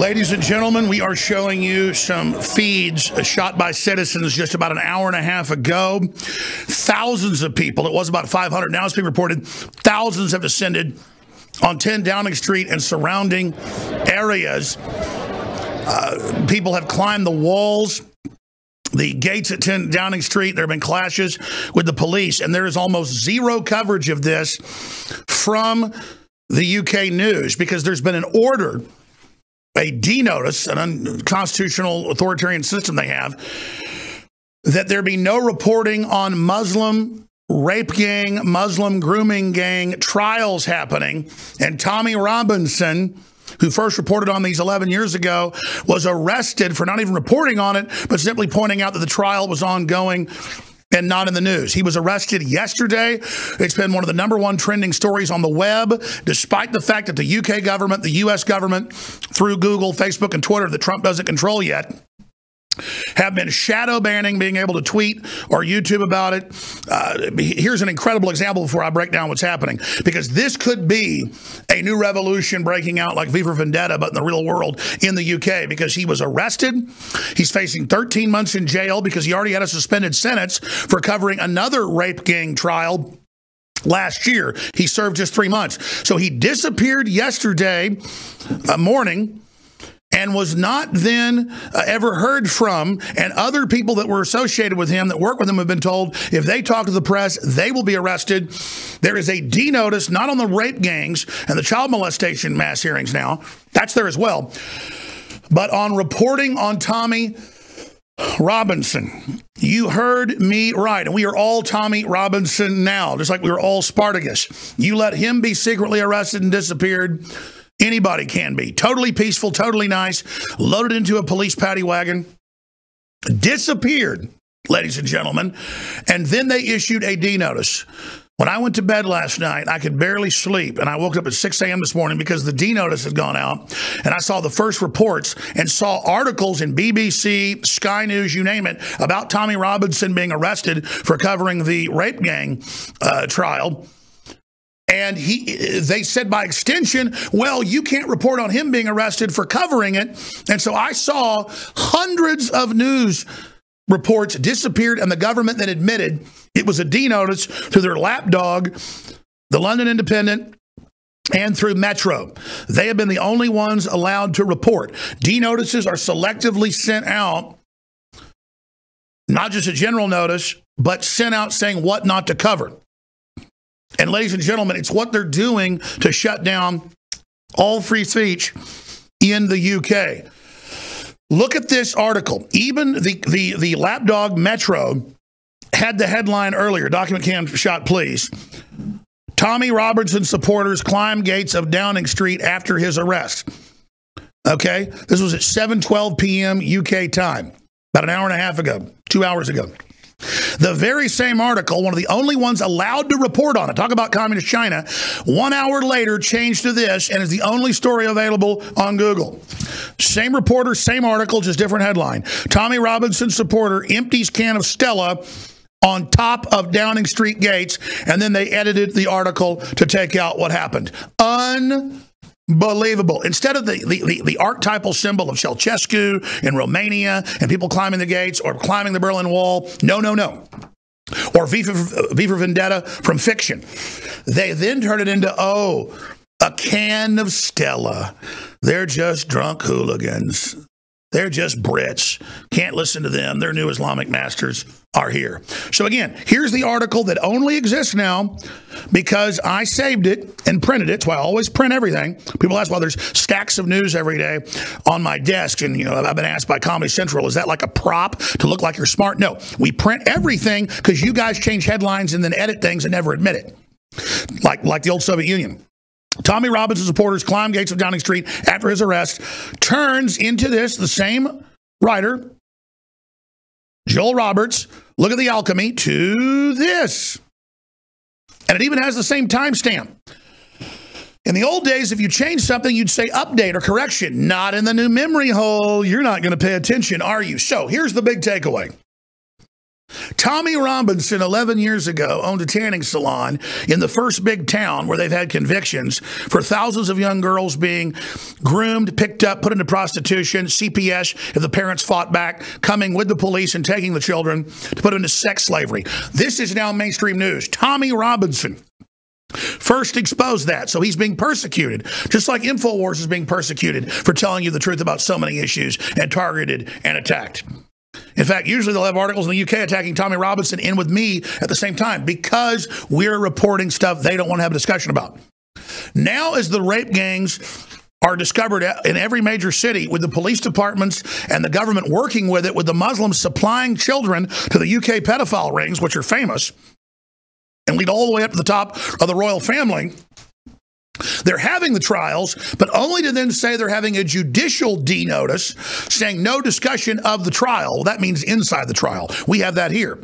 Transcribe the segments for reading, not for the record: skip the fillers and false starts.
Ladies and gentlemen, we are showing you some feeds shot by citizens just about an hour and a half ago. Thousands of people, it was about 500, now it's being reported, thousands have descended on 10 Downing Street and surrounding areas. People have climbed the walls, the gates at 10 Downing Street. There have been clashes with the police, and there is almost zero coverage of this from the UK news because there's been an order, a D-notice, an unconstitutional authoritarian system they have, that there be no reporting on Muslim rape gang, Muslim grooming gang trials happening. And Tommy Robinson, who first reported on these 11 years ago, was arrested for not even reporting on it, but simply pointing out that the trial was ongoing and not in the news. He was arrested yesterday. It's been one of the #1 trending stories on the web, despite the fact that the UK government, the US government, through Google, Facebook, and Twitter that Trump doesn't control yet, have been shadow banning being able to tweet or YouTube about it. Here's an incredible example before I break down what's happening, because this could be a new revolution breaking out like V for Vendetta, but in the real world in the UK, because he was arrested. He's facing 13 months in jail because he already had a suspended sentence for covering another rape gang trial last year. He served just 3 months. So he disappeared yesterday morning and was not then ever heard from. And other people that were associated with him, that work with him, have been told if they talk to the press, they will be arrested. There is a D-notice, not on the rape gangs and the child molestation mass hearings now. That's there as well. But on reporting on Tommy Robinson. You heard me right. And we are all Tommy Robinson now, just like we were all Spartacus. You let him be secretly arrested and disappeared. Anybody can be. Totally peaceful, totally nice, loaded into a police paddy wagon, disappeared, ladies and gentlemen, and then they issued a D-notice. When I went to bed last night, I could barely sleep, and I woke up at 6 a.m. this morning because the D-notice had gone out, and I saw the first reports and saw articles in BBC, Sky News, you name it, about Tommy Robinson being arrested for covering the rape gang trial. And they said by extension, well, you can't report on him being arrested for covering it. And so I saw hundreds of news reports disappeared, and the government then admitted it was a D-notice through their lapdog, the London Independent, and through Metro. They have been the only ones allowed to report. D-notices are selectively sent out, not just a general notice, but sent out saying what not to cover. And ladies and gentlemen, it's what they're doing to shut down all free speech in the UK. Look at this article. Even the lapdog Metro had the headline earlier. Document cam shot, please. Tommy Robinson supporters climb gates of Downing Street after his arrest. Okay? This was at 7:12 p.m. UK time, about an hour and a half ago, 2 hours ago. The very same article, one of the only ones allowed to report on it, talk about communist China, 1 hour later changed to this and is the only story available on Google. Same reporter, same article, just different headline. Tommy Robinson supporter empties can of Stella on top of Downing Street gates, and then they edited the article to take out what happened. Unbelievable. Instead of the archetypal symbol of Ceausescu in Romania and people climbing the gates or climbing the Berlin Wall, no. Or V for Vendetta from fiction. They then turn it into, a can of Stella. They're just drunk hooligans. They're just Brits. Can't listen to them. Their new Islamic masters are here. So again, here's the article that only exists now because I saved it and printed it. That's why I always print everything. People ask why there's stacks of news every day on my desk. And, I've been asked by Comedy Central, is that like a prop to look like you're smart? No, we print everything because you guys change headlines and then edit things and never admit it. Like the old Soviet Union. Tommy Robinson supporters climb gates of Downing Street after his arrest, turns into this, the same writer, Joel Roberts, look at the alchemy, to this. And it even has the same timestamp. In the old days, if you change something, you'd say update or correction. Not in the new memory hole. You're not going to pay attention, are you? So here's the big takeaway. Tommy Robinson, 11 years ago, owned a tanning salon in the first big town where they've had convictions for thousands of young girls being groomed, picked up, put into prostitution, CPS if the parents fought back, coming with the police and taking the children to put into sex slavery. This is now mainstream news. Tommy Robinson first exposed that, so he's being persecuted, just like InfoWars is being persecuted for telling you the truth about so many issues and targeted and attacked. In fact, usually they'll have articles in the UK attacking Tommy Robinson in with me at the same time because we're reporting stuff they don't want to have a discussion about. Now, as the rape gangs are discovered in every major city, with the police departments and the government working with it, with the Muslims supplying children to the UK pedophile rings, which are famous and lead all the way up to the top of the royal family, they're having the trials, but only to then say they're having a judicial D-notice saying no discussion of the trial. Well, that means inside the trial. We have that here.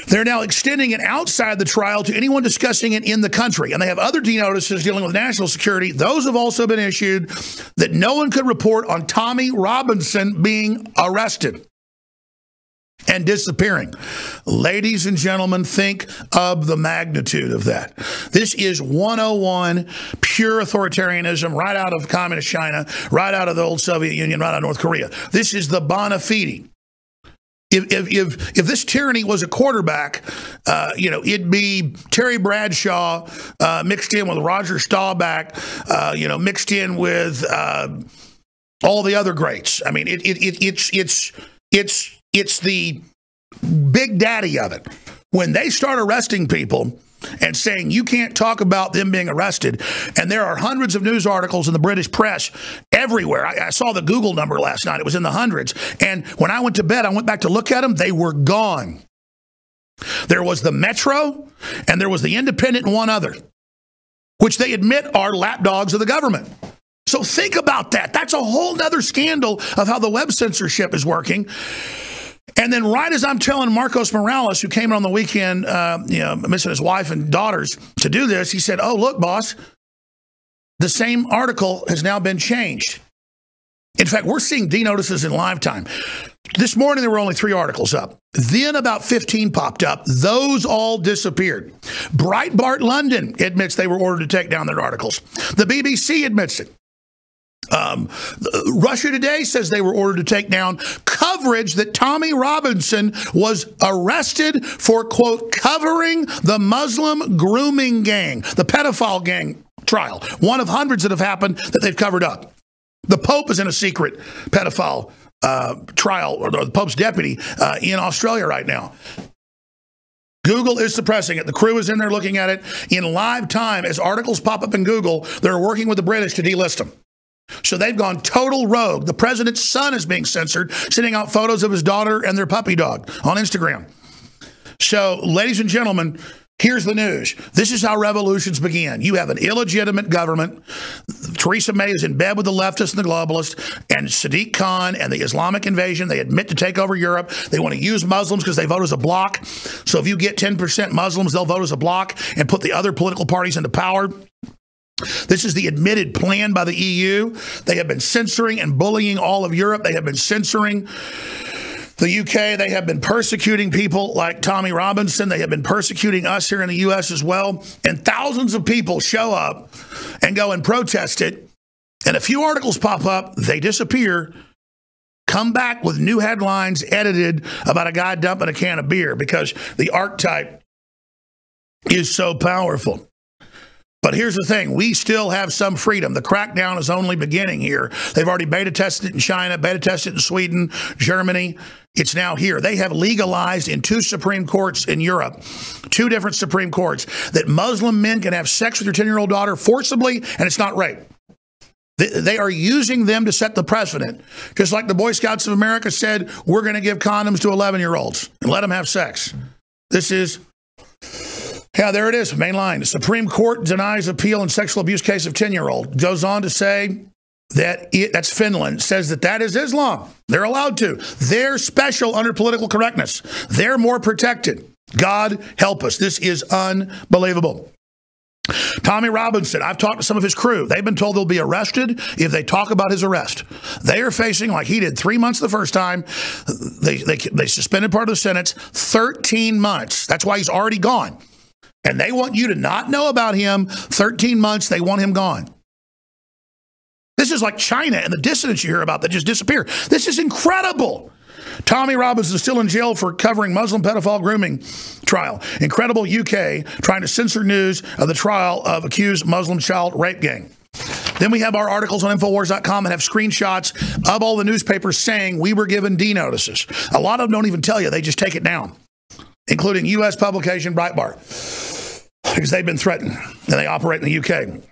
They're now extending it outside the trial to anyone discussing it in the country. And they have other D-notices dealing with national security. Those have also been issued that no one could report on Tommy Robinson being arrested and disappearing. Ladies and gentlemen, think of the magnitude of that. This is 101 pure authoritarianism right out of communist China, right out of the old Soviet Union, right out of North Korea. This is the bona fide. If this tyranny was a quarterback, it'd be Terry Bradshaw mixed in with Roger Staubach, mixed in with all the other greats. I mean, it's the big daddy of it. When they start arresting people and saying you can't talk about them being arrested, and there are hundreds of news articles in the British press everywhere. I saw the Google number last night. It was in the hundreds. And when I went to bed, I went back to look at them. They were gone. There was the Metro, and there was the Independent and one other, which they admit are lapdogs of the government. So think about that. That's a whole nother scandal of how the web censorship is working. And then right as I'm telling Marcos Morales, who came in on the weekend, missing his wife and daughters to do this, he said, oh, look, boss, the same article has now been changed. In fact, we're seeing D-notices in live time. This morning, there were only 3 articles up. Then about 15 popped up. Those all disappeared. Breitbart London admits they were ordered to take down their articles. The BBC admits it. Russia Today says they were ordered to take down coverage that Tommy Robinson was arrested for, quote, covering the Muslim grooming gang, the pedophile gang trial, one of hundreds that have happened that they've covered up. The Pope is in a secret pedophile trial, or the Pope's deputy in Australia right now. Google is suppressing it. The crew is in there looking at it in live time. As articles pop up in Google, they're working with the British to delist them. So they've gone total rogue. The president's son is being censored, sending out photos of his daughter and their puppy dog on Instagram. So, ladies and gentlemen, here's the news. This is how revolutions begin. You have an illegitimate government. Theresa May is in bed with the leftists and the globalists, and Sadiq Khan and the Islamic invasion. They admit to take over Europe. They want to use Muslims because they vote as a bloc. So if you get 10% Muslims, they'll vote as a bloc and put the other political parties into power. This is the admitted plan by the EU. They have been censoring and bullying all of Europe. They have been censoring the UK. They have been persecuting people like Tommy Robinson. They have been persecuting us here in the U.S. as well. And thousands of people show up and go and protest it. And a few articles pop up. They disappear. Come back with new headlines edited about a guy dumping a can of beer because the archetype is so powerful. But here's the thing. We still have some freedom. The crackdown is only beginning here. They've already beta tested it in China, beta tested it in Sweden, Germany. It's now here. They have legalized in 2 Supreme Courts in Europe, 2 different Supreme Courts, that Muslim men can have sex with their 10-year-old daughter forcibly, and it's not rape. They are using them to set the precedent. Just like the Boy Scouts of America said, we're going to give condoms to 11-year-olds and let them have sex. This is... Yeah, there it is, main line. The Supreme Court denies appeal in sexual abuse case of 10-year-old. Goes on to say that that's Finland, says that is Islam. They're allowed to. They're special under political correctness. They're more protected. God help us. This is unbelievable. Tommy Robinson, I've talked to some of his crew. They've been told they'll be arrested if they talk about his arrest. They are facing, like he did, 3 months the first time. They suspended part of the sentence, 13 months. That's why he's already gone. And they want you to not know about him. 13 months, they want him gone. This is like China and the dissidents you hear about that just disappear. This is incredible. Tommy Robinson is still in jail for covering Muslim pedophile grooming trial. Incredible UK trying to censor news of the trial of accused Muslim child rape gang. Then we have our articles on infowars.com and have screenshots of all the newspapers saying we were given D notices. A lot of them don't even tell you. They just take it down, including U.S. publication Breitbart, because they've been threatened and they operate in the UK.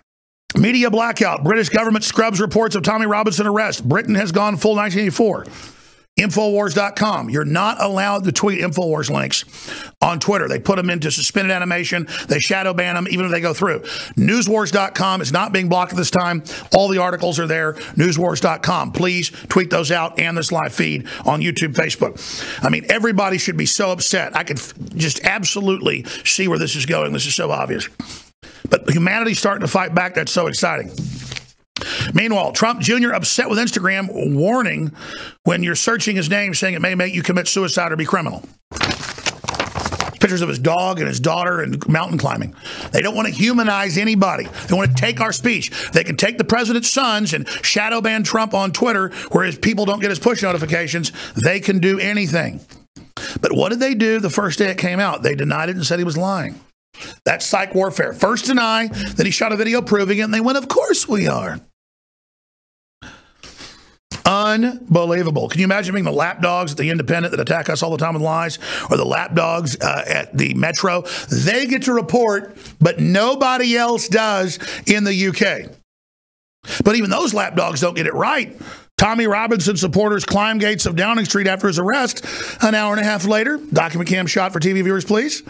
Media blackout. British government scrubs reports of Tommy Robinson arrest. Britain has gone full 1984. Infowars.com. You're not allowed to tweet Infowars links on Twitter. They put them into suspended animation. They shadow ban them even if they go through. Newswars.com is not being blocked at this time. All the articles are there. Newswars.com. Please tweet those out and this live feed on YouTube, Facebook. I mean, everybody should be so upset. I could just absolutely see where this is going. This is so obvious. But humanity's starting to fight back. That's so exciting. Meanwhile, Trump Jr. upset with Instagram, warning when you're searching his name, saying it may make you commit suicide or be criminal. Pictures of his dog and his daughter and mountain climbing. They don't want to humanize anybody. They want to take our speech. They can take the president's sons and shadow ban Trump on Twitter, where his people don't get his push notifications. They can do anything. But what did they do the first day it came out? They denied it and said he was lying. That's psych warfare. First deny that he shot a video proving it, and they went, of course we are. Unbelievable. Can you imagine being the lapdogs at the Independent that attack us all the time with lies, or the lapdogs at the Metro? They get to report, but nobody else does in the UK. But even those lapdogs don't get it right. Tommy Robinson supporters climb gates of Downing Street after his arrest. An hour and a half later, document cam shot for TV viewers, please.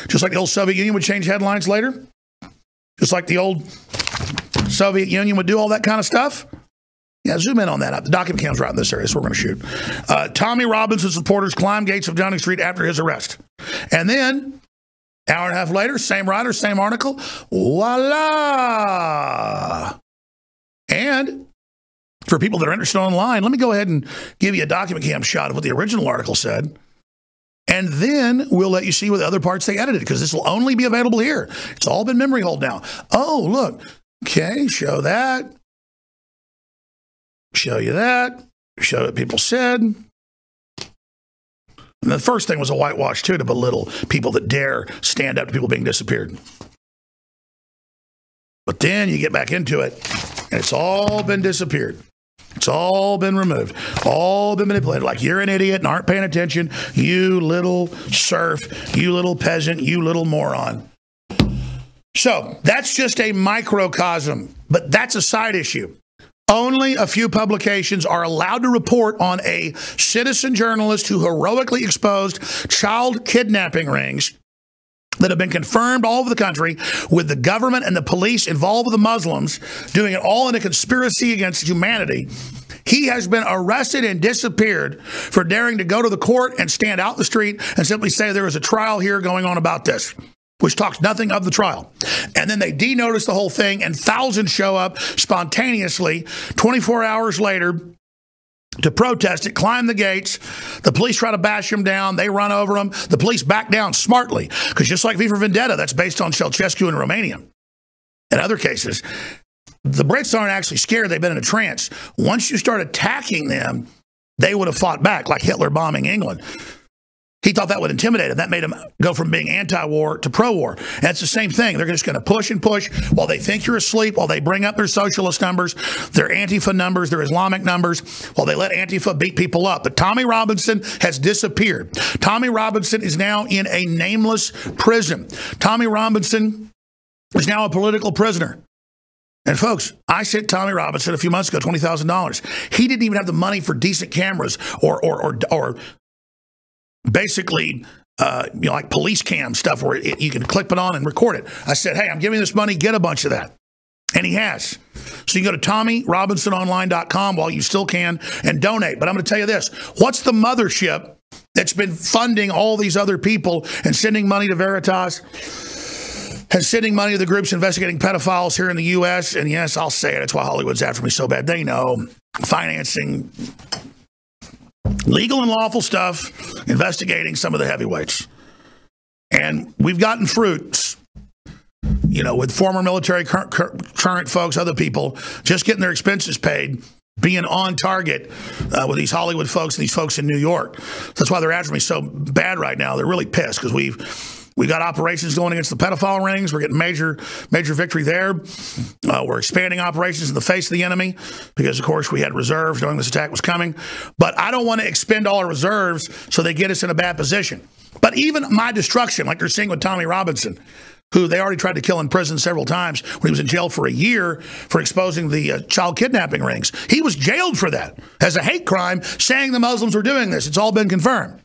Just like the old Soviet Union would change headlines later. Just like the old Soviet Union would do all that kind of stuff. Yeah, zoom in on that. The document cam's right in this area, so we're going to shoot. Tommy Robinson supporters climb gates of Downing Street after his arrest. And then, hour and a half later, same writer, same article. Voila! And for people that are interested online, let me go ahead and give you a document cam shot of what the original article said. And then we'll let you see what the other parts they edited, because this will only be available here. It's all been memory hold now. Oh, look. Okay, show that. Show you that. Show what people said. And the first thing was a whitewash, too, to belittle people that dare stand up to people being disappeared. But then you get back into it, and it's all been disappeared. It's all been removed. All been manipulated. Like, you're an idiot and aren't paying attention. You little serf. You little peasant. You little moron. So that's just a microcosm, but that's a side issue. Only a few publications are allowed to report on a citizen journalist who heroically exposed child kidnapping rings that have been confirmed all over the country, with the government and the police involved with the Muslims, doing it all in a conspiracy against humanity. He has been arrested and disappeared for daring to go to the court and stand out in the street and simply say there is a trial here going on about this, which talks nothing of the trial. And then they denotice the whole thing, and thousands show up spontaneously 24 hours later to protest it, climb the gates. The police try to bash them down. They run over them. The police back down smartly, because just like V for Vendetta, that's based on Ceausescu in Romania. In other cases, the Brits aren't actually scared. They've been in a trance. Once you start attacking them, they would have fought back, like Hitler bombing England. He thought that would intimidate him. That made him go from being anti-war to pro-war. And it's the same thing. They're just going to push and push while they think you're asleep, while they bring up their socialist numbers, their Antifa numbers, their Islamic numbers, while they let Antifa beat people up. But Tommy Robinson has disappeared. Tommy Robinson is now in a nameless prison. Tommy Robinson is now a political prisoner. And folks, I sent Tommy Robinson a few months ago $20,000. He didn't even have the money for decent cameras or basically, like police cam stuff where you can clip it on and record it. I said, hey, I'm giving you this money. Get a bunch of that. And he has. So you can go to TommyRobinsonOnline.com while you still can and donate. But I'm going to tell you this. What's the mothership that's been funding all these other people and sending money to Veritas has sending money to the groups investigating pedophiles here in the U.S. And yes, I'll say it. That's why Hollywood's after me so bad. They know. Financing legal and lawful stuff, investigating some of the heavyweights. And we've gotten fruits, you know, with former military, current folks, other people, just getting their expenses paid, being on target with these Hollywood folks and these folks in New York. That's why they're after me so bad right now. They're really pissed because we got operations going against the pedophile rings. We're getting major victory there. We're expanding operations in the face of the enemy because, of course, we had reserves knowing this attack was coming. But I don't want to expend all our reserves so they get us in a bad position. But even my destruction, like they're seeing with Tommy Robinson, who they already tried to kill in prison several times when he was in jail for a year for exposing the child kidnapping rings. He was jailed for that as a hate crime, saying the Muslims were doing this. It's all been confirmed.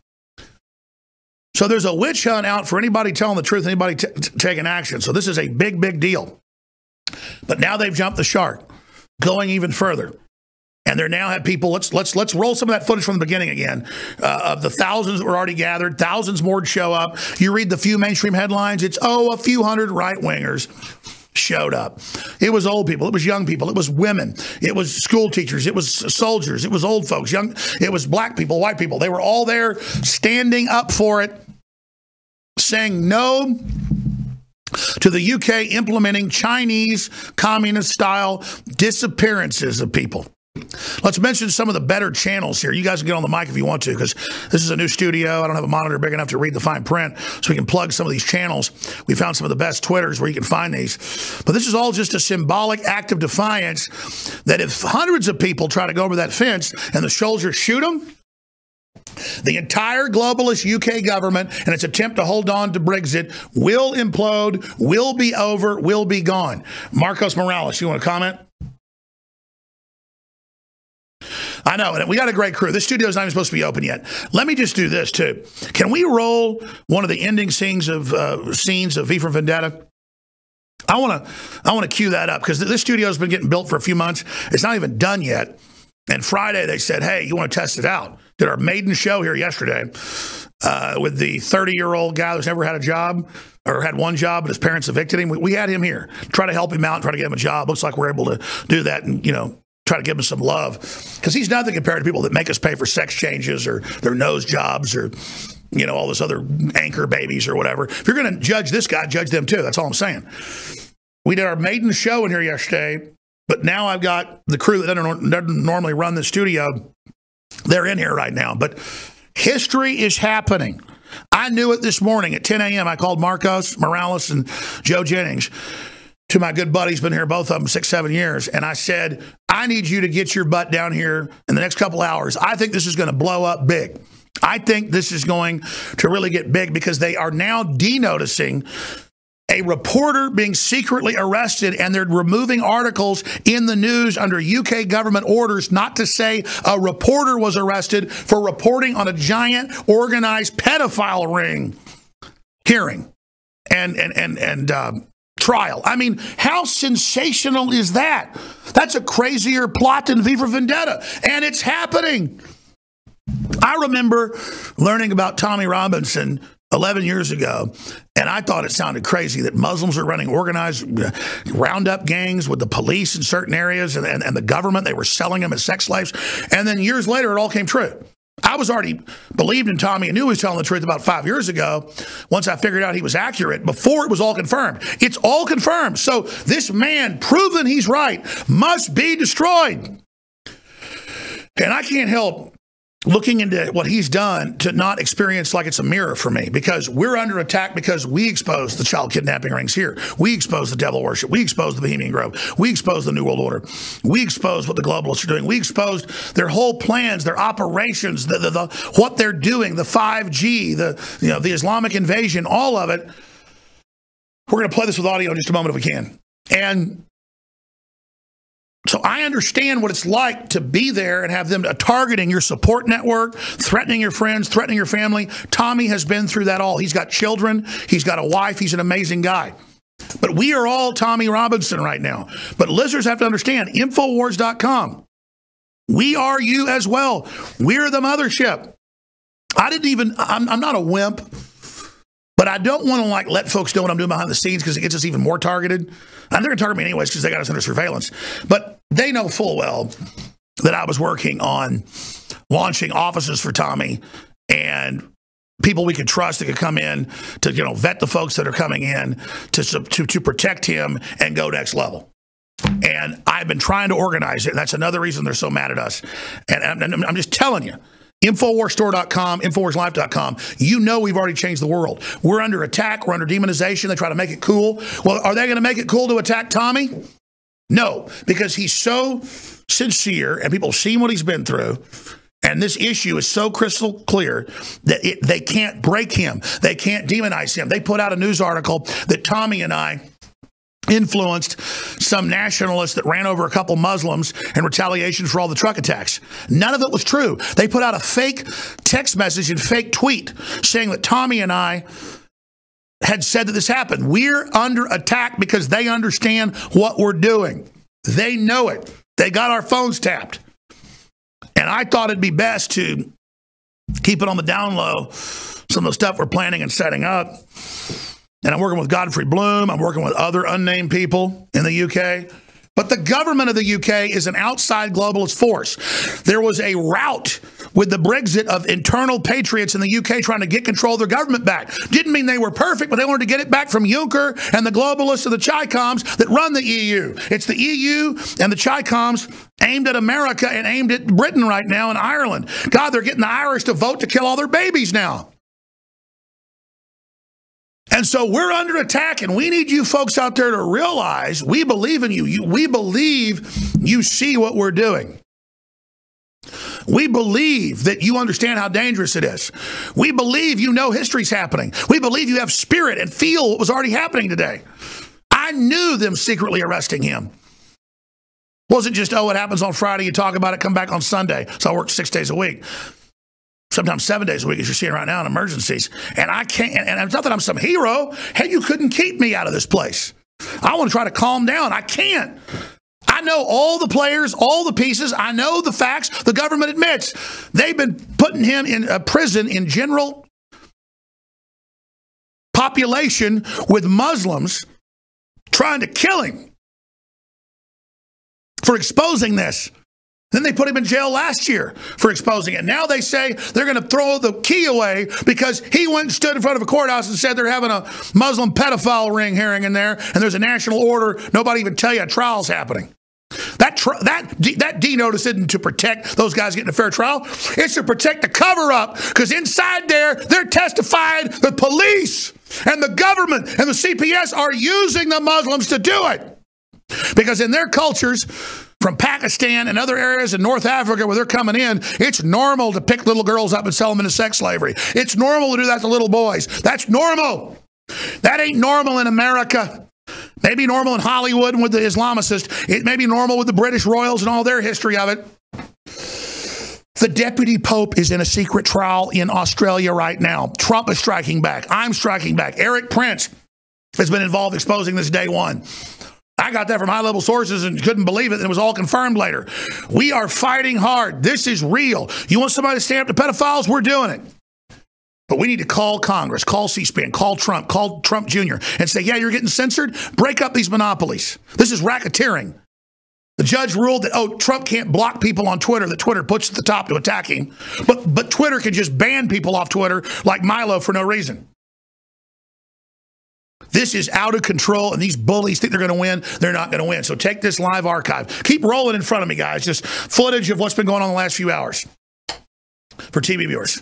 So there's a witch hunt out for anybody telling the truth, anybody taking action. So this is a big deal. But now they've jumped the shark, going even further. And they now have people, let's roll some of that footage from the beginning again, of the thousands that were already gathered, thousands more to show up. You read the few mainstream headlines, it's, a few hundred right-wingers showed up. It was old people, it was young people, it was women, it was school teachers, it was soldiers, it was old folks, it was black people, white people. They were all there standing up for it, saying no to the UK implementing Chinese communist-style disappearances of people. Let's mention some of the better channels here. You guys can get on the mic if you want to, because this is a new studio. I don't have a monitor big enough to read the fine print, so we can plug some of these channels. We found some of the best Twitters where you can find these. But this is all just a symbolic act of defiance that if hundreds of people try to go over that fence and the soldiers shoot them, the entire globalist UK government and its attempt to hold on to Brexit will implode, will be over, will be gone. Marcos Morales, you want to comment? I know, and we got a great crew. This studio's not even supposed to be open yet. Let me just do this, too. Can we roll one of the ending scenes of V for Vendetta? I want to cue that up, because this studio's been getting built for a few months. It's not even done yet. And Friday, they said, hey, you want to test it out? Did our maiden show here yesterday with the 30-year-old guy who's never had a job, or had one job, but his parents evicted him. We had him here. Try to help him out, try to get him a job. Looks like we're able to do that and, try to give him some love, because he's nothing compared to people that make us pay for sex changes or their nose jobs or, all this other anchor babies or whatever. If you're going to judge this guy, judge them too. That's all I'm saying. We did our maiden show in here yesterday, but now I've got the crew that doesn't normally run the studio. They're in here right now, but history is happening. I knew it this morning at 10 a.m. I called Marcos Morales and Joe Jennings, to my good buddies, been here, both of them, 6-7 years. And I said, I need you to get your butt down here in the next couple hours. I think this is going to blow up big. I think this is going to really get big, because they are now denoticing a reporter being secretly arrested, and they're removing articles in the news under UK government orders not to say a reporter was arrested for reporting on a giant organized pedophile ring hearing and trial. I mean, how sensational is that? That's a crazier plot than V for Vendetta, and it's happening. I remember learning about Tommy Robinson 11 years ago, and I thought it sounded crazy that Muslims are running organized roundup gangs with the police in certain areas and the government. They were selling them as sex slaves. And then years later, it all came true. I was already believed in Tommy and knew he was telling the truth about 5 years ago, once I figured out he was accurate, before it was all confirmed. It's all confirmed. So this man, proven he's right, must be destroyed. And I can't help looking into what he's done to not experience like it's a mirror for me, because we're under attack because we exposed the child kidnapping rings here. We exposed the devil worship. We exposed the Bohemian Grove. We exposed the New World Order. We exposed what the globalists are doing. We exposed their whole plans, their operations, what they're doing, the 5G, the Islamic invasion, all of it. We're going to play this with audio in just a moment if we can. And so I understand what it's like to be there and have them targeting your support network, threatening your friends, threatening your family. Tommy has been through that all. He's got children. He's got a wife. He's an amazing guy. But we are all Tommy Robinson right now. But listeners have to understand, infowars.com. We are you as well. We're the mothership. I'm not a wimp, But I don't want to like let folks know what I'm doing behind the scenes because it gets us even more targeted. And they're going to target me anyways because they got us under surveillance. But they know full well that I was working on launching offices for Tommy and people we could trust that could come in to, you know, vet the folks that are coming in to protect him and go next level. And I've been trying to organize it. And that's another reason they're so mad at us. And I'm just telling you, InfoWarsStore.com, InfoWarsLife.com, you know we've already changed the world. We're under attack. We're under demonization. They try to make it cool. Well, are they going to make it cool to attack Tommy? No, because he's so sincere and people have seen what he's been through. And this issue is so crystal clear that they can't break him. They can't demonize him. They put out a news article that Tommy and I influenced some nationalists that ran over a couple Muslims in retaliation for all the truck attacks. None of it was true. They put out a fake text message and fake tweet saying that Tommy and I had said that this happened. We're under attack because they understand what we're doing. They know it. They got our phones tapped. And I thought it'd be best to keep it on the down low, some of the stuff we're planning and setting up. And I'm working with Godfrey Bloom. I'm working with other unnamed people in the UK. But the government of the UK is an outside globalist force. There was a rout with the Brexit of internal patriots in the UK trying to get control of their government back. Didn't mean they were perfect, but they wanted to get it back from Juncker and the globalists of the Chi-Coms that run the EU. It's the EU and the Chi-Coms aimed at America and aimed at Britain right now and Ireland. God, they're getting the Irish to vote to kill all their babies now. And so we're under attack, and we need you folks out there to realize we believe in you. We believe you see what we're doing. We believe that you understand how dangerous it is. We believe you know history's happening. We believe you have spirit and feel what was already happening today. I knew them secretly arresting him. Wasn't just, oh, it happens on Friday, you talk about it, come back on Sunday. So I worked 6 days a week. Sometimes 7 days a week, as you're seeing right now in emergencies. And I can't, and it's not that I'm some hero. Hey, you couldn't keep me out of this place. I want to try to calm down. I can't. I know all the players, all the pieces. I know the facts. The government admits they've been putting him in a prison in general population with Muslims trying to kill him for exposing this. Then they put him in jail last year for exposing it. Now they say they're going to throw the key away because he went and stood in front of a courthouse and said they're having a Muslim pedophile ring hearing in there, and there's a national order. Nobody even tell you a trial's happening. That D notice isn't to protect those guys getting a fair trial. It's to protect the cover-up, because inside there, they're testifying the police and the government and the CPS are using the Muslims to do it. Because in their cultures, from Pakistan and other areas in North Africa where they're coming in, it's normal to pick little girls up and sell them into sex slavery. It's normal to do that to little boys. That's normal. That ain't normal in America. Maybe normal in Hollywood and with the Islamicists. It may be normal with the British royals and all their history of it. The deputy pope is in a secret trial in Australia right now. Trump is striking back. I'm striking back. Eric Prince has been involved exposing this day one. I got that from high-level sources and couldn't believe it. And it was all confirmed later. We are fighting hard. This is real. You want somebody to stand up to pedophiles? We're doing it. But we need to call Congress, call C-SPAN, call Trump Jr. and say, yeah, you're getting censored? Break up these monopolies. This is racketeering. The judge ruled that, oh, Trump can't block people on Twitter, that Twitter puts at the top to attack him. But Twitter can just ban people off Twitter like Milo for no reason. This is out of control, and these bullies think they're going to win. They're not going to win. So take this live archive. Keep rolling in front of me, guys. Just footage of what's been going on the last few hours for TV viewers.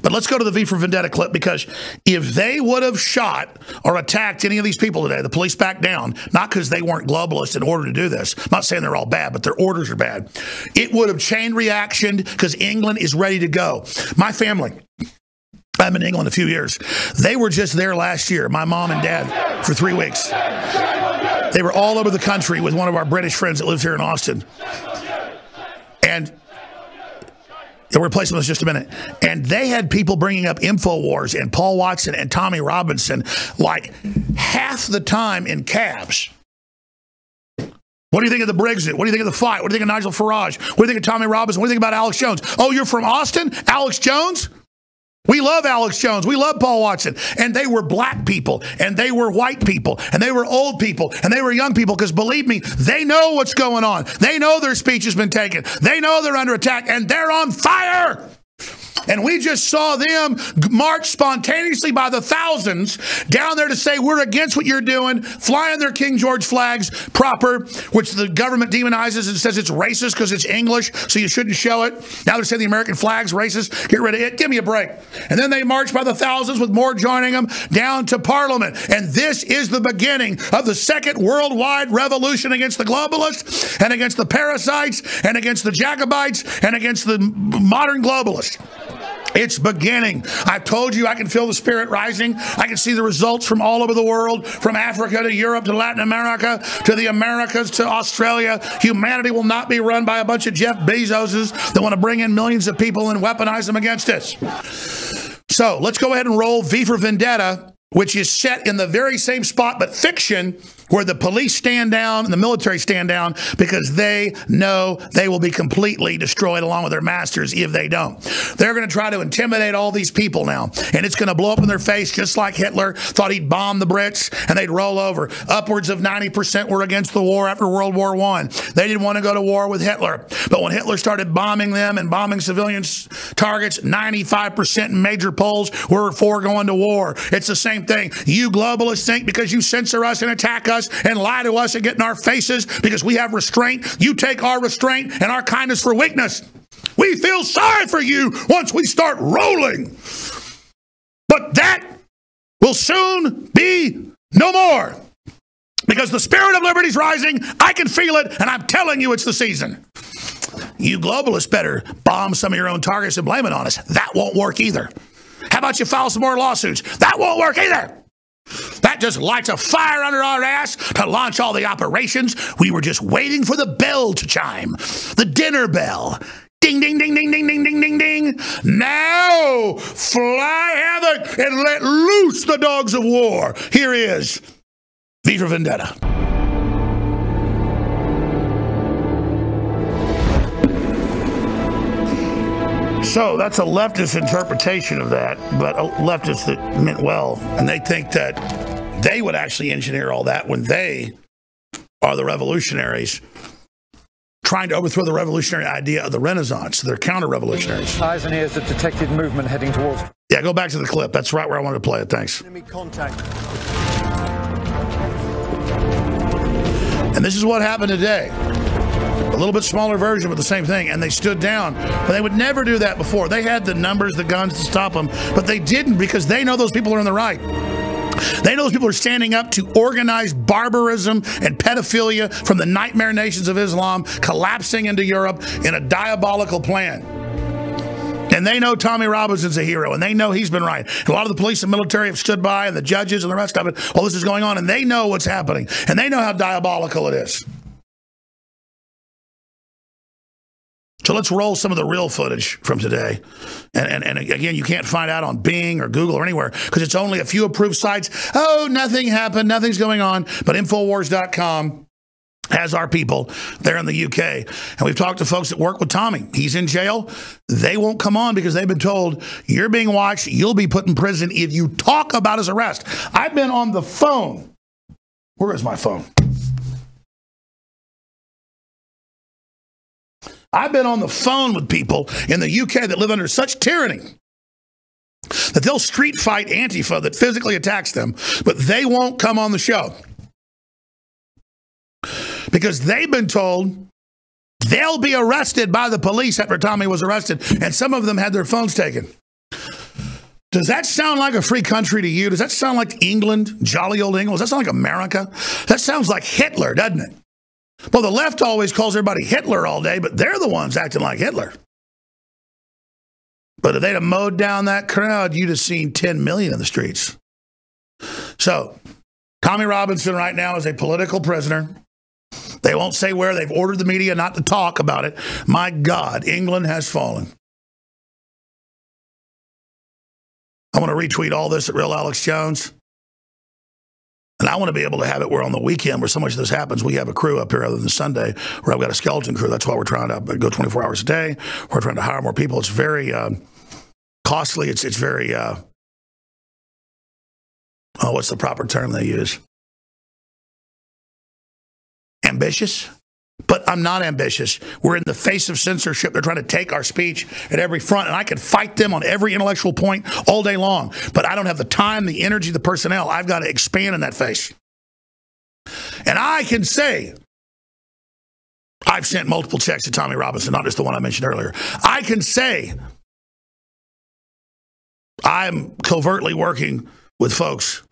But let's go to the V for Vendetta clip, because if they would have shot or attacked any of these people today, the police backed down, not because they weren't globalists in order to do this. I'm not saying they're all bad, but their orders are bad. It would have chain reaction because England is ready to go. My family, I'm in England a few years. They were just there last year, my mom and dad, for 3 weeks. They were all over the country with one of our British friends that lives here in Austin. And we'll replace them in just a minute. And they had people bringing up InfoWars and Paul Watson and Tommy Robinson like half the time in cabs. What do you think of the Brexit? What do you think of the fight? What do you think of Nigel Farage? What do you think of Tommy Robinson? What do you think about Alex Jones? Oh, you're from Austin? Alex Jones? We love Alex Jones. We love Paul Watson. And they were black people, and they were white people, and they were old people, and they were young people, because believe me, they know what's going on. They know their speech has been taken. They know they're under attack, and they're on fire. And we just saw them march spontaneously by the thousands down there to say, we're against what you're doing, flying their King George flags proper, which the government demonizes and says it's racist because it's English, so you shouldn't show it. Now they're saying the American flag's racist. Get rid of it. Give me a break. And then they march by the thousands, with more joining them, down to Parliament. And this is the beginning of the second worldwide revolution against the globalists and against the parasites and against the Jacobites and against the modern globalists. It's beginning. I told you I can feel the spirit rising. I can see the results from all over the world, from Africa to Europe to Latin America to the Americas to Australia. Humanity will not be run by a bunch of Jeff Bezoses that want to bring in millions of people and weaponize them against us. So let's go ahead and roll V for Vendetta, which is set in the very same spot, but fiction, where the police stand down and the military stand down because they know they will be completely destroyed along with their masters if they don't. They're going to try to intimidate all these people now, and it's going to blow up in their face just like Hitler thought he'd bomb the Brits and they'd roll over. Upwards of 90% were against the war after World War I. They didn't want to go to war with Hitler. But when Hitler started bombing them and bombing civilian targets, 95% in major polls were for going to war. It's the same thing. You globalists think because you censor us and attack us and lie to us and get in our faces because we have restraint, you take our restraint and our kindness for weakness. We feel sorry for you once we start rolling. But that will soon be no more, because the spirit of liberty is rising. I can feel it, and I'm telling you it's the season. You globalists better bomb some of your own targets and blame it on us. That won't work either. How about you file some more lawsuits? That won't work either. That just lights a fire under our ass to launch all the operations. We were just waiting for the bell to chime. The dinner bell. Ding, ding, ding, ding, ding, ding, ding, ding, ding. Now, fly havoc and let loose the dogs of war. Here is V for Vendetta. So that's a leftist interpretation of that, but a leftist that meant well. And they think that they would actually engineer all that when they are the revolutionaries trying to overthrow the revolutionary idea of the Renaissance. They're counter-revolutionaries. Eyes and ears of detected movement heading towards... Yeah, go back to the clip. That's right where I wanted to play it. Thanks. Enemy contact. And this is what happened today. A little bit smaller version, but the same thing. And they stood down. But they would never do that before. They had the numbers, the guns to stop them. But they didn't, because they know those people are on the right. They know those people are standing up to organized barbarism and pedophilia from the nightmare nations of Islam collapsing into Europe in a diabolical plan. And they know Tommy Robinson's a hero, and they know he's been right. And a lot of the police and military have stood by, and the judges and the rest of it, all this is going on, and they know what's happening. And they know how diabolical it is. So let's roll some of the real footage from today. And again, you can't find out on Bing or Google or anywhere because it's only a few approved sites. Oh, nothing happened. Nothing's going on. But infowars.com has our people there in the UK. And we've talked to folks that work with Tommy. He's in jail. They won't come on because they've been told, you're being watched. You'll be put in prison if you talk about his arrest. I've been on the phone. Where is my phone? I've been on the phone with people in the UK that live under such tyranny that they'll street fight Antifa that physically attacks them, but they won't come on the show because they've been told they'll be arrested by the police after Tommy was arrested, and some of them had their phones taken. Does that sound like a free country to you? Does that sound like England, jolly old England? Does that sound like America? That sounds like Hitler, doesn't it? Well, the left always calls everybody Hitler all day, but they're the ones acting like Hitler. But if they'd have mowed down that crowd, you'd have seen 10 million in the streets. So, Tommy Robinson right now is a political prisoner. They won't say where. They've ordered the media not to talk about it. My God, England has fallen. I want to retweet all this at Real Alex Jones. And I want to be able to have it where on the weekend where so much of this happens, we have a crew up here other than Sunday where I've got a skeleton crew. That's why we're trying to go 24 hours a day. We're trying to hire more people. It's very costly. It's very, what's the proper term they use? Ambitious? But I'm not ambitious. We're in the face of censorship. They're trying to take our speech at every front, and I can fight them on every intellectual point all day long. But I don't have the time, the energy, the personnel. I've got to expand in that face. And I can say, I've sent multiple checks to Tommy Robinson, not just the one I mentioned earlier. I can say I'm covertly working with folks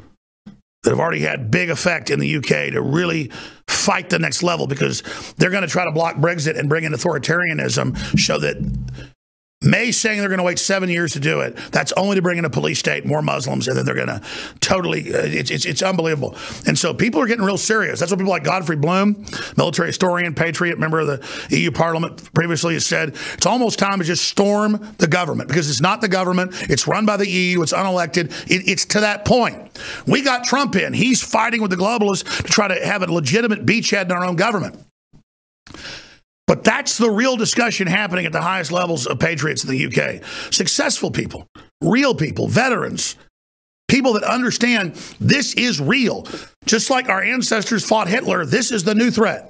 that have already had big effect in the UK to really fight the next level, because they're going to try to block Brexit and bring in authoritarianism, so that May's saying they're going to wait 7 years to do it. That's only to bring in a police state, more Muslims, and then they're going to totally, it's unbelievable. And so people are getting real serious. That's what people like Godfrey Bloom, military historian, patriot, member of the EU Parliament, previously has said. It's almost time to just storm the government, because it's not the government. It's run by the EU. It's unelected. It's to that point. We got Trump in. He's fighting with the globalists to try to have a legitimate beachhead in our own government. But that's the real discussion happening at the highest levels of patriots in the UK. Successful people, real people, veterans, people that understand this is real. Just like our ancestors fought Hitler, this is the new threat.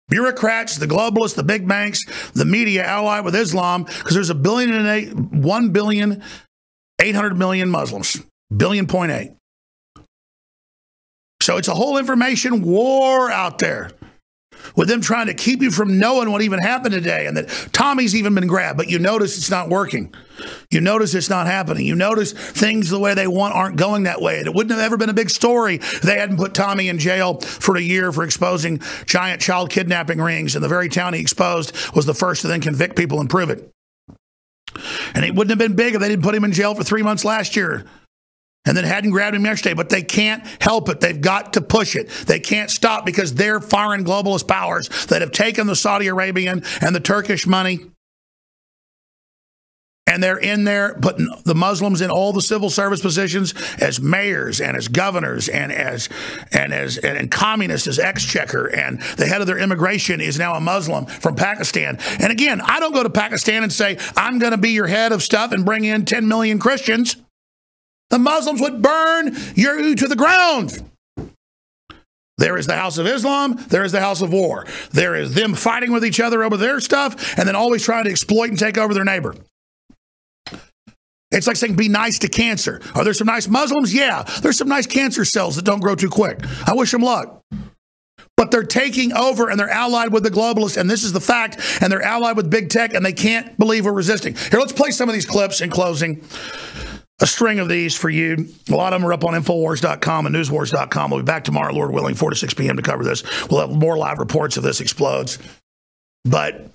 Bureaucrats, the globalists, the big banks, the media allied with Islam, because there's 1,800,000,000 Muslims, 1.8 billion. So it's a whole information war out there, with them trying to keep you from knowing what even happened today, and that Tommy's even been grabbed. But you notice it's not working. You notice it's not happening. You notice things the way they want aren't going that way. And it wouldn't have ever been a big story if they hadn't put Tommy in jail for a year for exposing giant child kidnapping rings. And the very town he exposed was the first to then convict people and prove it. And it wouldn't have been big if they didn't put him in jail for 3 months last year, and then hadn't grabbed him yesterday. But they can't help it. They've got to push it. They can't stop, because they're foreign globalist powers that have taken the Saudi Arabian and the Turkish money, and they're in there putting the Muslims in all the civil service positions as mayors and as governors and communists as exchequer, and the head of their immigration is now a Muslim from Pakistan. And again, I don't go to Pakistan and say, I'm going to be your head of stuff and bring in 10 million Christians. The Muslims would burn you to the ground. There is the House of Islam. There is the House of War. There is them fighting with each other over their stuff, and then always trying to exploit and take over their neighbor. It's like saying, be nice to cancer. Are there some nice Muslims? Yeah. There's some nice cancer cells that don't grow too quick. I wish them luck. But they're taking over, and they're allied with the globalists, and this is the fact, and they're allied with big tech, and they can't believe we're resisting. Here, let's play some of these clips in closing. A string of these for you. A lot of them are up on infowars.com and newswars.com. We'll be back tomorrow, Lord willing, 4 to 6 p.m. to cover this. We'll have more live reports if this explodes. But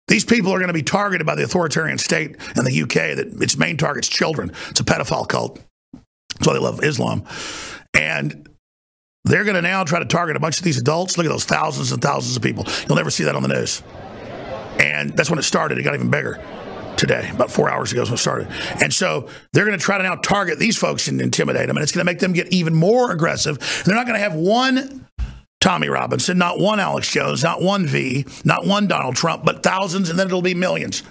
these people are going to be targeted by the authoritarian state in the UK, that its main target's children. It's a pedophile cult. That's why they love Islam. And they're going to now try to target a bunch of these adults. Look at those thousands and thousands of people. You'll never see that on the news. And that's when it started. It got even bigger. Today, about 4 hours ago is when it started. And so they're going to try to now target these folks and intimidate them, and it's going to make them get even more aggressive. And they're not going to have one Tommy Robinson, not one Alex Jones, not one V, not one Donald Trump, but thousands, and then it'll be millions.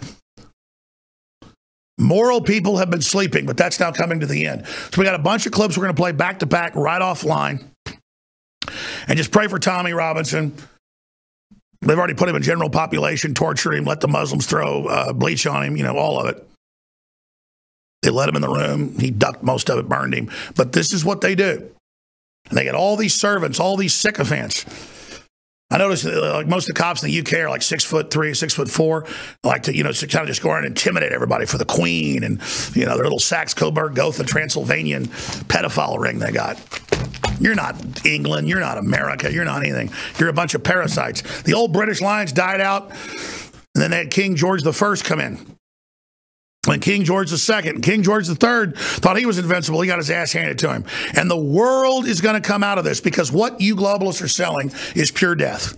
Moral people have been sleeping, but that's now coming to the end. So we got a bunch of clips we're going to play back-to-back right offline. And just pray for Tommy Robinson. They've already put him in general population, tortured him, let the Muslims throw bleach on him, all of it. They let him in the room. He ducked most of it, burned him. But this is what they do. And they get all these servants, all these sycophants. I noticed like most of the cops in the UK are like 6'3", 6'4", like to, to kind of just go around and intimidate everybody for the Queen and, their little Saxe-Coburg, Gotha, Transylvanian pedophile ring they got. You're not England. You're not America. You're not anything. You're a bunch of parasites. The old British Lions died out, and then they had King George I come in. And King George II, King George III thought he was invincible. He got his ass handed to him. And the world is going to come out of this, because what you globalists are selling is pure death.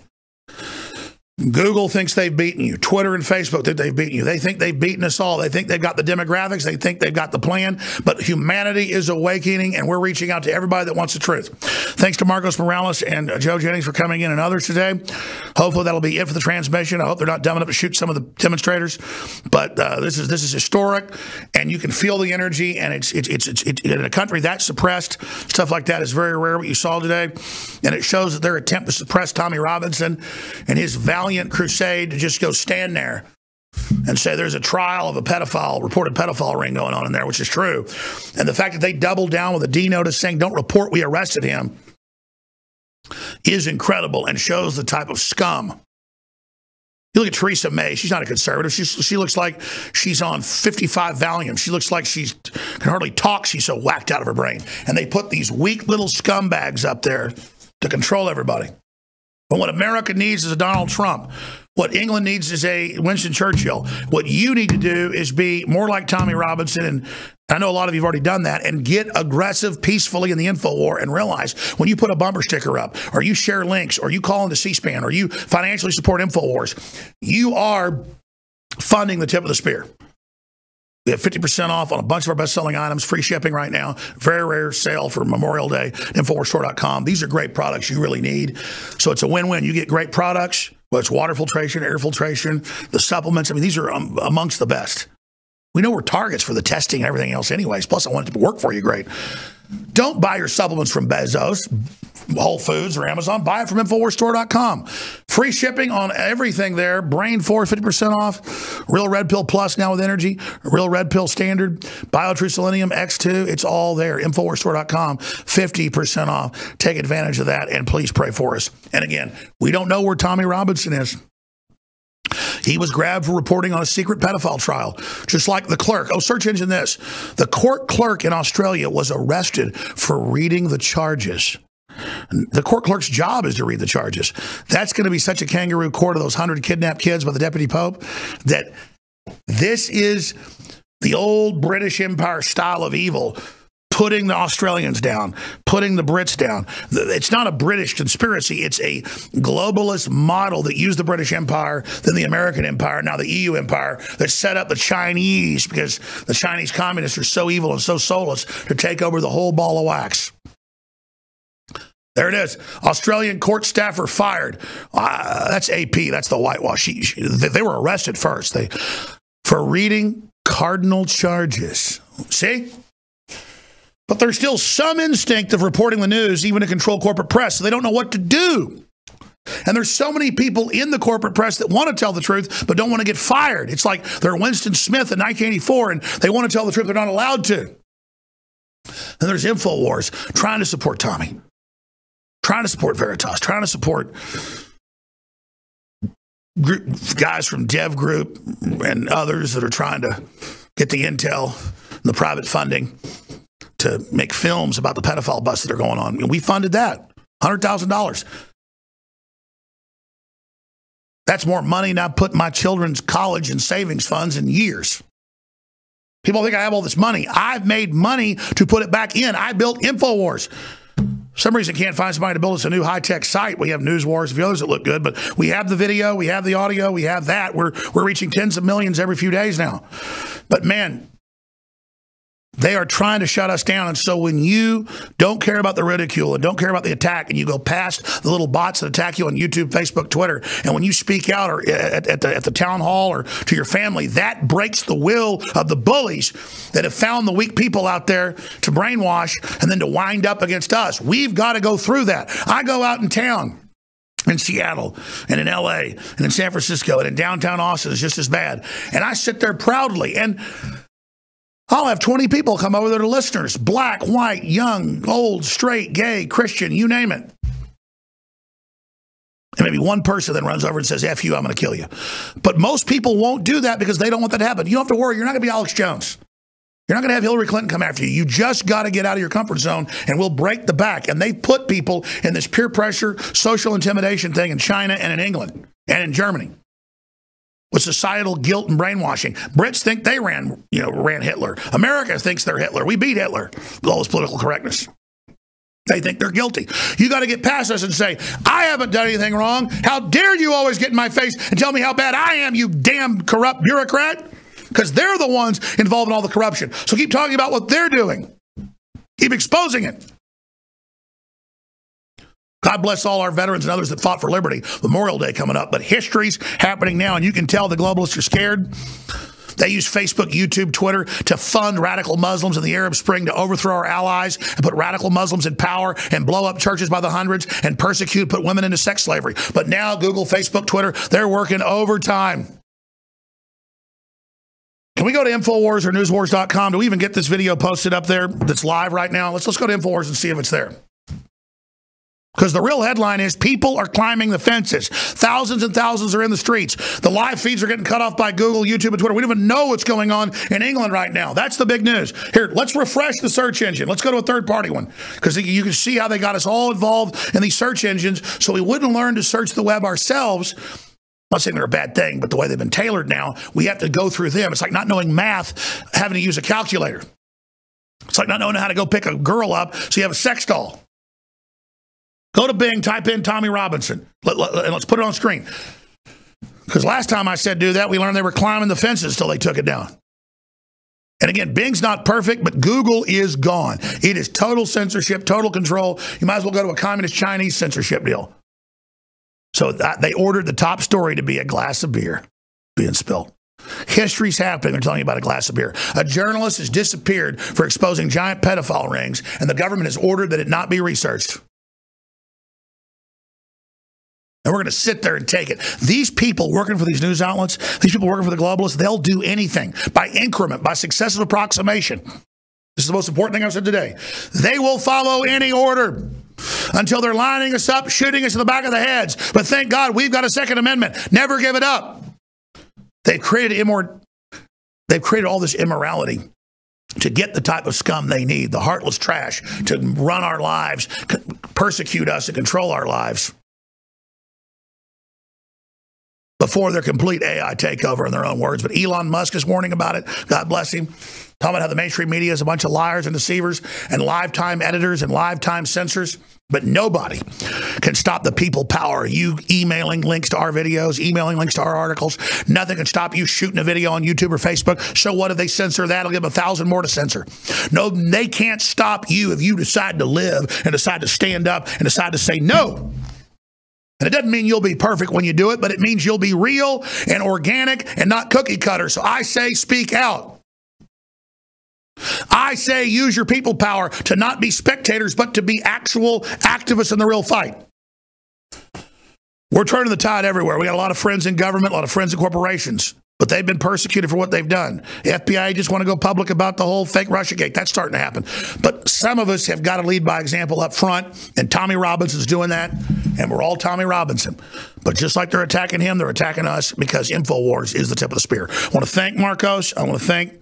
Google thinks they've beaten you. Twitter and Facebook think they've beaten you. They think they've beaten us all. They think they've got the demographics. They think they've got the plan. But humanity is awakening, and we're reaching out to everybody that wants the truth. Thanks to Marcos Morales and Joe Jennings for coming in and others today. Hopefully that'll be it for the transmission. I hope they're not dumb enough to shoot some of the demonstrators. But this is historic, and you can feel the energy. And it's in a country that suppressed, stuff like that is very rare. What you saw today, and it shows that their attempt to suppress Tommy Robinson and his valiant crusade to just go stand there and say there's a trial of a reported pedophile ring going on in there, which is true. And the fact that they doubled down with a D notice saying, don't report, we arrested him, is incredible and shows the type of scum. You look at Theresa May, she's not a conservative. She looks like she's on 55 Valium. She looks like she can hardly talk. She's so whacked out of her brain. And they put these weak little scumbags up there to control everybody. But what America needs is a Donald Trump. What England needs is a Winston Churchill. What you need to do is be more like Tommy Robinson, and I know a lot of you have already done that, and get aggressive peacefully in the info war and realize when you put a bumper sticker up, or you share links, or you call into C-SPAN, or you financially support InfoWars, you are funding the tip of the spear. We have 50% off on a bunch of our best-selling items, free shipping right now, very rare sale for Memorial Day, InfoWarsStore.com. These are great products you really need. So it's a win-win. You get great products, whether it's water filtration, air filtration, the supplements. I mean, these are amongst the best. We know we're targets for the testing and everything else anyways. Plus, I want it to work for you great. Don't buy your supplements from Bezos, Whole Foods, or Amazon. Buy it from InfoWarsStore.com. Free shipping on everything there. Brain Force, 50% off. Real Red Pill Plus now with energy. Real Red Pill Standard. BioTrue Selenium X2. It's all there. InfoWarsStore.com. 50% off. Take advantage of that, and please pray for us. And again, we don't know where Tommy Robinson is. He was grabbed for reporting on a secret pedophile trial, just like the clerk. Oh, search engine this. The court clerk in Australia was arrested for reading the charges. The court clerk's job is to read the charges. That's going to be such a kangaroo court of those 100 kidnapped kids by the deputy pope that this is the old British Empire style of evil, putting the Australians down, putting the Brits down. It's not a British conspiracy. It's a globalist model that used the British Empire, then the American Empire, now the EU Empire, that set up the Chinese because the Chinese communists are so evil and so soulless to take over the whole ball of wax. There it is. Australian court staffer fired. That's AP. That's the whitewash. They were arrested first for reading cardinal charges. See? But there's still some instinct of reporting the news, even to control corporate press, so they don't know what to do. And there's so many people in the corporate press that want to tell the truth, but don't want to get fired. It's like they're Winston Smith in 1984, and they want to tell the truth, they're not allowed to. And there's InfoWars trying to support Tommy, trying to support Veritas, trying to support guys from Dev Group and others that are trying to get the intel and the private funding to make films about the pedophile busts that are going on. And we funded that, $100,000. That's more money than I put in my children's college and savings funds in years. People think I have all this money. I've made money to put it back in. I built InfoWars. For some reason, can't find somebody to build us a new high-tech site. We have News Wars, a few others that look good, but we have the video, we have the audio, we have that. We're reaching tens of millions every few days now. But man, they are trying to shut us down. And so when you don't care about the ridicule and don't care about the attack, and you go past the little bots that attack you on YouTube, Facebook, Twitter, and when you speak out or at the town hall or to your family, that breaks the will of the bullies that have found the weak people out there to brainwash and then to wind up against us. We've got to go through that. I go out in town in Seattle and in LA and in San Francisco and in downtown Austin. It's just as bad. And I sit there proudly, and I'll have 20 people come over there to listeners, black, white, young, old, straight, gay, Christian, you name it. And maybe one person then runs over and says, F you, I'm going to kill you. But most people won't do that because they don't want that to happen. You don't have to worry. You're not going to be Alex Jones. You're not going to have Hillary Clinton come after you. You just got to get out of your comfort zone, and we'll break the back. And they put people in this peer pressure, social intimidation thing in China and in England and in Germany, with societal guilt and brainwashing. Brits think they ran Hitler. America thinks they're Hitler. We beat Hitler with all this political correctness. They think they're guilty. You got to get past us and say, I haven't done anything wrong. How dare you always get in my face and tell me how bad I am, you damn corrupt bureaucrat? Because they're the ones involved in all the corruption. So keep talking about what they're doing. Keep exposing it. God bless all our veterans and others that fought for liberty. Memorial Day coming up, but history's happening now, and you can tell the globalists are scared. They use Facebook, YouTube, Twitter to fund radical Muslims in the Arab Spring to overthrow our allies and put radical Muslims in power and blow up churches by the hundreds and persecute, put women into sex slavery. But now Google, Facebook, Twitter, they're working overtime. Can we go to Infowars or newswars.com? Do we even get this video posted up there that's live right now? Let's go to Infowars and see if it's there. Because the real headline is people are climbing the fences. Thousands and thousands are in the streets. The live feeds are getting cut off by Google, YouTube, and Twitter. We don't even know what's going on in England right now. That's the big news. Here, let's refresh the search engine. Let's go to a third-party one. Because you can see how they got us all involved in these search engines so we wouldn't learn to search the web ourselves. I'm not saying they're a bad thing, but the way they've been tailored now, we have to go through them. It's like not knowing math, having to use a calculator. It's like not knowing how to go pick a girl up so you have a sex doll. Go to Bing, type in Tommy Robinson, and let's put it on screen. Because last time I said do that, we learned they were climbing the fences till they took it down. And again, Bing's not perfect, but Google is gone. It is total censorship, total control. You might as well go to a communist Chinese censorship deal. So they ordered the top story to be a glass of beer being spilled. History's happening. They're telling you about a glass of beer. A journalist has disappeared for exposing giant pedophile rings, and the government has ordered that it not be researched. And we're going to sit there and take it. These people working for these news outlets, these people working for the globalists, they'll do anything by increment, by successive approximation. This is the most important thing I've said today. They will follow any order until they're lining us up, shooting us in the back of the heads. But thank God we've got a Second Amendment. Never give it up. They've created all this immorality to get the type of scum they need, the heartless trash, to run our lives, persecute us, and control our lives. Before their complete AI takeover in their own words. But Elon Musk is warning about it. God bless him. Talking about how the mainstream media is a bunch of liars and deceivers and lifetime editors and lifetime censors. But nobody can stop the people power. You emailing links to our videos, emailing links to our articles. Nothing can stop you shooting a video on YouTube or Facebook. So what if they censor that? It'll give them 1,000 more to censor. No, they can't stop you if you decide to live and decide to stand up and decide to say no. And it doesn't mean you'll be perfect when you do it, but it means you'll be real and organic and not cookie cutter. So I say speak out. I say use your people power to not be spectators, but to be actual activists in the real fight. We're turning the tide everywhere. We got a lot of friends in government, a lot of friends in corporations, but they've been persecuted for what they've done. The FBI just want to go public about the whole fake Russiagate. That's starting to happen. But some of us have got to lead by example up front, and Tommy Robinson's doing that, and we're all Tommy Robinson. But just like they're attacking him, they're attacking us because Infowars is the tip of the spear. I want to thank Marcos. I want to thank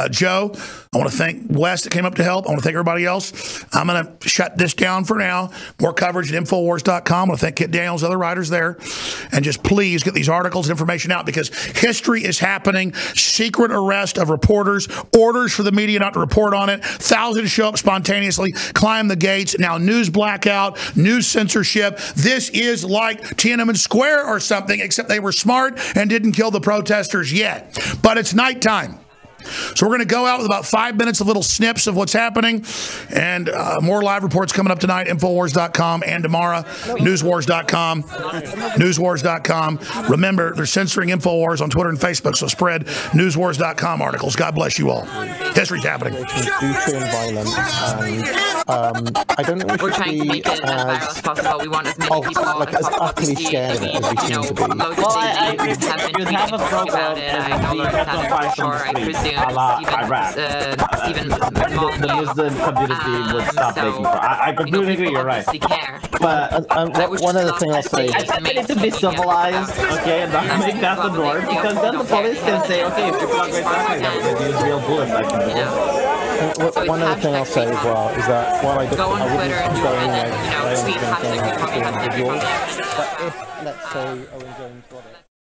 Joe. I want to thank Wes that came up to help. I want to thank everybody else. I'm going to shut this down for now. More coverage at Infowars.com. I want to thank Kit Daniels, other writers there. And just please get these articles and information out because history is happening. Secret arrest of reporters, orders for the media not to report on it. Thousands show up spontaneously, climb the gates. Now news blackout, news censorship. This is like Tiananmen Square or something, except they were smart and didn't kill the protesters yet. But it's nighttime. So we're going to go out with about 5 minutes of little snips of what's happening and more live reports coming up tonight, Infowars.com, and tomorrow, Newswars.com, Newswars.com. Remember, they're censoring Infowars on Twitter and Facebook, so spread Newswars.com articles. God bless you all. History's happening. Due to violence, and I don't know if we're trying to make it as viral as possible. We want as many people like as utterly scared as we seem to be. Loads of videos have been tweeting about it. I know Lawrence had it for sure. I presume Stephen the Muslim community would stop making. I completely agree. You're right. But one other thing I'll say, I need to be civilized, okay, and not make that the norm, because then the police can say, okay, if people are going to use real bullets, I can do it. One other thing I'll say as well is that while I go on Twitter and do it, and then tweet hashtag but if let's say Owen Jones got it.